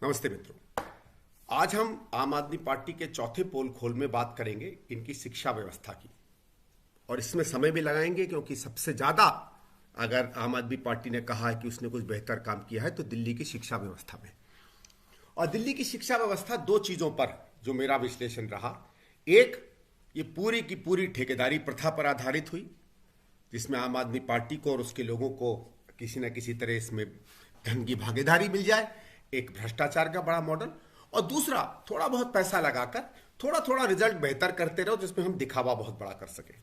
नमस्ते मित्रों। आज हम आम आदमी पार्टी के चौथे पोल खोल में बात करेंगे इनकी शिक्षा व्यवस्था की। और इसमें समय भी लगाएंगे क्योंकि सबसे ज़्यादा अगर आम आदमी पार्टी ने कहा है कि उसने कुछ बेहतर काम किया है तो दिल्ली की शिक्षा व्यवस्था में। और दिल्ली की शिक्षा व्यवस्था दो चीज़ों पर जो मेरा विश्लेषण रहा, एक ये पूरी की पूरी ठेकेदारी प्रथा पर आधारित हुई, जिसमें आम आदमी पार्टी को और उसके लोगों को किसी न किसी तरह इसमें धन की भागीदारी मिल जाए, एक भ्रष्टाचार का बड़ा मॉडल। और दूसरा, थोड़ा बहुत पैसा लगाकर थोड़ा थोड़ा रिजल्ट बेहतर करते रहो जिसमें हम दिखावा बहुत बड़ा कर सके।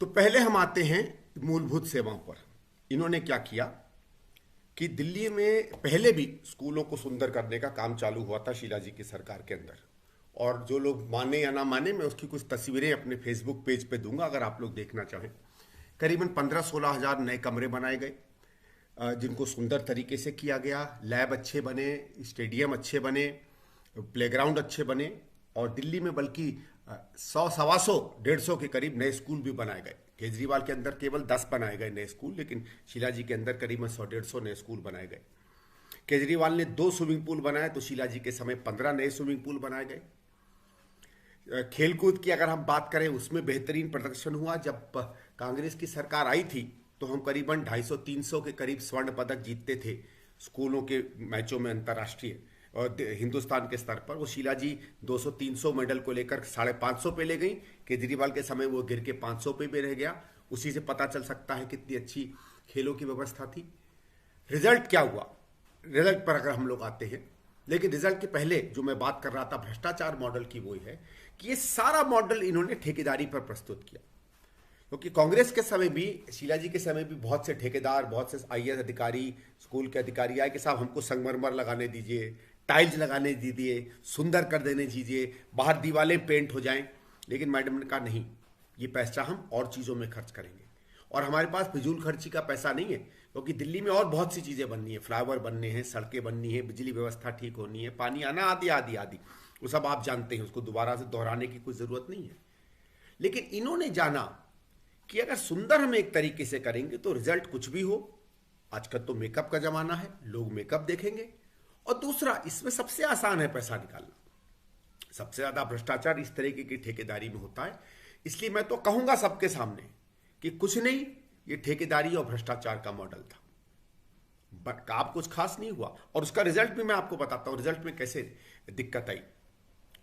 तो पहले हम आते हैं मूलभूत सेवाओं पर। इन्होंने क्या किया कि दिल्ली में पहले भी स्कूलों को सुंदर करने का काम चालू हुआ था शीला जी की सरकार के अंदर। और जो लोग माने या ना माने, मैं उसकी कुछ तस्वीरें अपने फेसबुक पेज पे दूंगा अगर आप लोग देखना चाहें। करीबन 15-16 हज़ार नए कमरे बनाए गए जिनको सुंदर तरीके से किया गया। लैब अच्छे बने, स्टेडियम अच्छे बने, प्लेग्राउंड अच्छे बने। और दिल्ली में बल्कि 100, 125, 150 के करीब नए स्कूल भी बनाए गए। केजरीवाल के अंदर केवल 10 बनाए गए नए स्कूल, लेकिन शीला जी के अंदर करीबन 100-150 नए स्कूल बनाए गए। केजरीवाल ने 2 स्विमिंग पूल बनाए तो शीला जी के समय 15 नए स्विमिंग पूल बनाए गए। खेलकूद की अगर हम बात करें, उसमें बेहतरीन प्रदर्शन हुआ। जब कांग्रेस की सरकार आई थी तो हम करीबन 250-300 के करीब स्वर्ण पदक जीतते थे स्कूलों के मैचों में अंतर्राष्ट्रीय और हिंदुस्तान के स्तर पर। वो शीला जी 200-300 मेडल को लेकर 550 पे ले गई। केजरीवाल के समय वो गिर के 500 पे भी रह गया। उसी से पता चल सकता है कितनी अच्छी खेलों की व्यवस्था थी। रिजल्ट क्या हुआ, रिजल्ट पर अगर हम लोग आते हैं, लेकिन रिजल्ट के पहले जो मैं बात कर रहा था भ्रष्टाचार मॉडल की, वो है कि ये सारा मॉडल इन्होंने ठेकेदारी पर प्रस्तुत किया। क्योंकि कांग्रेस के समय भी, शीला जी के समय भी बहुत से ठेकेदार, बहुत से आईएएस अधिकारी, स्कूल के अधिकारी आए कि साहब हमको संगमरमर लगाने दीजिए, टाइल्स लगाने दीजिए, सुंदर कर देने दीजिए, बाहर दीवारें पेंट हो जाएं। लेकिन मैडम ने कहा नहीं, ये पैसा हम और चीज़ों में खर्च करेंगे और हमारे पास फिजूल खर्ची का पैसा नहीं है। क्योंकि दिल्ली में और बहुत सी चीज़ें बननी है, फ्लाईओवर बनने हैं, सड़कें बननी है, बिजली व्यवस्था ठीक होनी है, पानी आना, आदि आदि आदि। वो सब आप जानते हैं, उसको दोबारा से दोहराने की कोई ज़रूरत नहीं है। लेकिन इन्होंने जाना कि अगर सुंदर हम एक तरीके से करेंगे तो रिजल्ट कुछ भी हो। आजकल तो मेकअप का जमाना है, लोग मेकअप देखेंगे। और दूसरा, इसमें सबसे आसान है पैसा निकालना। सबसे ज्यादा भ्रष्टाचार इस तरीके की ठेकेदारी में होता है। इसलिए मैं तो कहूंगा सबके सामने कि कुछ नहीं, ये ठेकेदारी और भ्रष्टाचार का मॉडल था। बट आप कुछ खास नहीं हुआ। और उसका रिजल्ट भी मैं आपको बताता हूं, रिजल्ट में कैसे दिक्कत आई।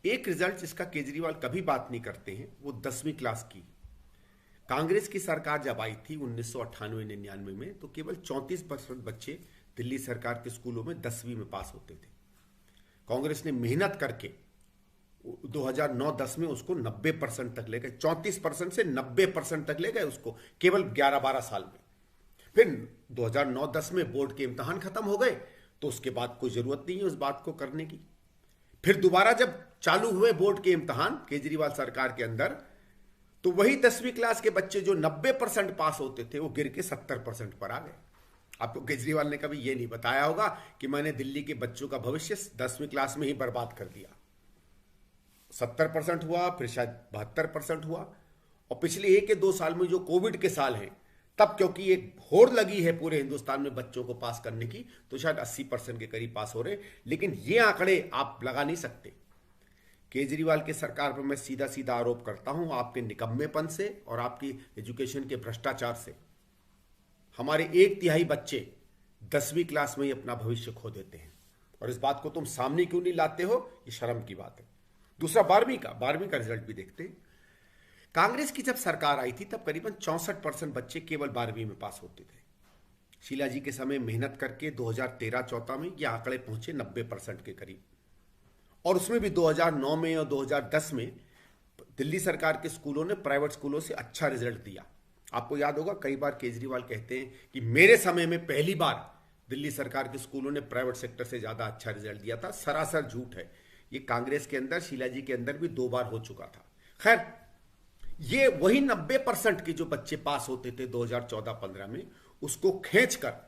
एक रिजल्ट जिसका केजरीवाल कभी बात नहीं करते हैं, वो 10वीं क्लास की। कांग्रेस की सरकार जब आई थी 1998-99 में, तो केवल 34% बच्चे दिल्ली सरकार के स्कूलों में 10वीं में पास होते थे। कांग्रेस ने मेहनत करके 2009-10 में उसको 90% तक ले गए। 34% से 90% तक ले गए उसको केवल 11-12 साल में। फिर 2009-10 में बोर्ड के इम्तहान खत्म हो गए तो उसके बाद कोई जरूरत नहीं है उस बात को करने की। फिर दोबारा जब चालू हुए बोर्ड के इम्तहान केजरीवाल सरकार के अंदर, तो वही 10वीं क्लास के बच्चे जो 90% पास होते थे वो गिर के 70% पर आ गए। आपको केजरीवाल ने कभी ये नहीं बताया होगा कि मैंने दिल्ली के बच्चों का भविष्य 10वीं क्लास में ही बर्बाद कर दिया। 70% हुआ, फिर शायद 72% हुआ। और पिछले 1 या 2 साल में जो कोविड के साल हैं, तब क्योंकि एक होड़ लगी है पूरे हिंदुस्तान में बच्चों को पास करने की, तो शायद 80% के करीब पास हो रहे। लेकिन ये आंकड़े आप लगा नहीं सकते। केजरीवाल की सरकार पर मैं सीधा सीधा आरोप करता हूं आपके निकम्मेपन से और आपकी एजुकेशन के भ्रष्टाचार से। हमारे 1/3 बच्चे 10वीं क्लास में ही अपना भविष्य खो देते हैं और इस बात को तुम सामने क्यों नहीं लाते हो, ये शर्म की बात है। दूसरा, 12वीं का रिजल्ट भी देखते हैं। कांग्रेस की जब सरकार आई थी तब करीबन 64% बच्चे केवल 12वीं में पास होते थे। शीला जी के समय मेहनत करके 2013-14 में ये आंकड़े पहुंचे 90% के करीब। और उसमें भी 2009 में और 2010 में दिल्ली सरकार के स्कूलों ने प्राइवेट स्कूलों से अच्छा रिजल्ट दिया। आपको याद होगा, कई बार केजरीवाल कहते हैं कि मेरे समय में पहली बार दिल्ली सरकार के स्कूलों ने प्राइवेट सेक्टर से ज्यादा अच्छा रिजल्ट दिया था। सरासर झूठ है। ये कांग्रेस के अंदर, शीला जी के अंदर भी 2 बार हो चुका था। खैर, ये वही 90% के जो बच्चे पास होते थे 2014-15 में, उसको खींचकर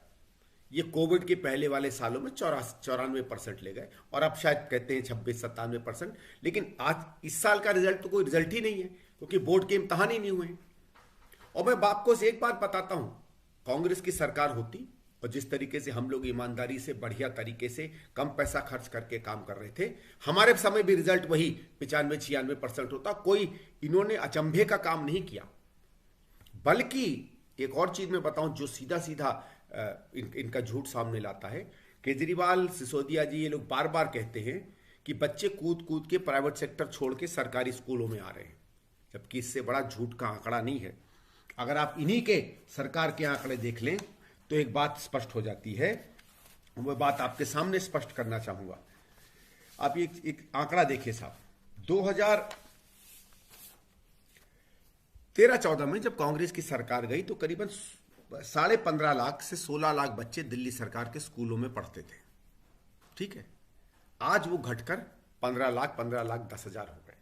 ये कोविड के पहले वाले सालों में 94% ले गए और अब शायद कहते हैं 26-97%। लेकिन आज इस साल का रिजल्ट तो कोई रिजल्ट ही नहीं है क्योंकि बोर्ड के इम्तहान ही नहीं हुए। और मैं आपको एक बात बताता हूं, कांग्रेस की सरकार होती और जिस तरीके से हम लोग ईमानदारी से बढ़िया तरीके से कम पैसा खर्च करके काम कर रहे थे, हमारे समय भी रिजल्ट वही 95-96% होता। कोई इन्होंने अचंभे का काम नहीं किया। बल्कि एक और चीज मैं बताऊं जो सीधा सीधा इनका झूठ सामने लाता है। केजरीवाल, सिसोदिया जी, ये लोग बार बार कहते हैं कि बच्चे कूद कूद के प्राइवेट सेक्टर छोड़ के सरकारी स्कूलों में आ रहे हैं, जबकि इससे बड़ा झूठ का आंकड़ा नहीं है। अगर आप इन्हीं के सरकार के आंकड़े देख लें तो एक बात स्पष्ट हो जाती है। वह बात आपके सामने स्पष्ट करना चाहूंगा। आप एक आंकड़ा देखिए साहब, 2013-14 में जब कांग्रेस की सरकार गई तो करीबन 15.5 लाख से 16 लाख बच्चे दिल्ली सरकार के स्कूलों में पढ़ते थे। ठीक है, आज वो घटकर 15 लाख 10,000 हो गए,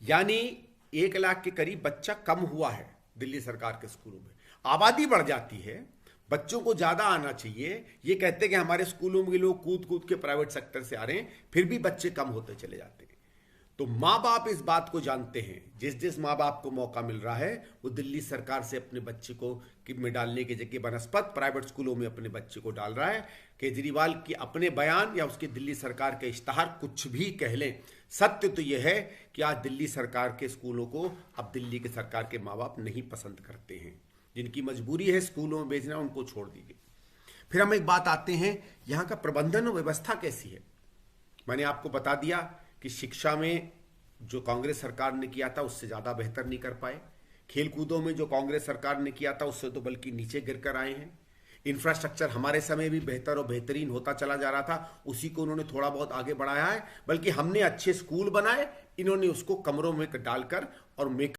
यानी 1 लाख के करीब बच्चा कम हुआ है दिल्ली सरकार के स्कूलों में। आबादी बढ़ जाती है, बच्चों को ज्यादा आना चाहिए, ये कहते हैं कि हमारे स्कूलों में लोग कूद कूद के प्राइवेट सेक्टर से आ रहे हैं, फिर भी बच्चे कम होते चले जाते हैं। तो माँ बाप इस बात को जानते हैं। जिस माँ बाप को मौका मिल रहा है वो दिल्ली सरकार से अपने बच्चे को में डालने की जगह बनस्पत प्राइवेट स्कूलों में अपने बच्चे को डाल रहा है। केजरीवाल के अपने बयान या उसके दिल्ली सरकार के इश्तहार कुछ भी कह लें, सत्य तो यह है कि आज दिल्ली सरकार के स्कूलों को अब दिल्ली के सरकार के माँ बाप नहीं पसंद करते हैं। जिनकी मजबूरी है स्कूलों में भेजना, उनको छोड़ दीजिए। फिर हम एक बात आते हैं, यहाँ का प्रबंधन और व्यवस्था कैसी है। मैंने आपको बता दिया कि शिक्षा में जो कांग्रेस सरकार ने किया था उससे ज्यादा बेहतर नहीं कर पाए। खेल कूदों में जो कांग्रेस सरकार ने किया था उससे तो बल्कि नीचे गिर कर आए हैं। इंफ्रास्ट्रक्चर हमारे समय भी बेहतर और बेहतरीन होता चला जा रहा था, उसी को उन्होंने थोड़ा बहुत आगे बढ़ाया है। बल्कि हमने अच्छे स्कूल बनाए, इन्होंने उसको कमरों में डालकर और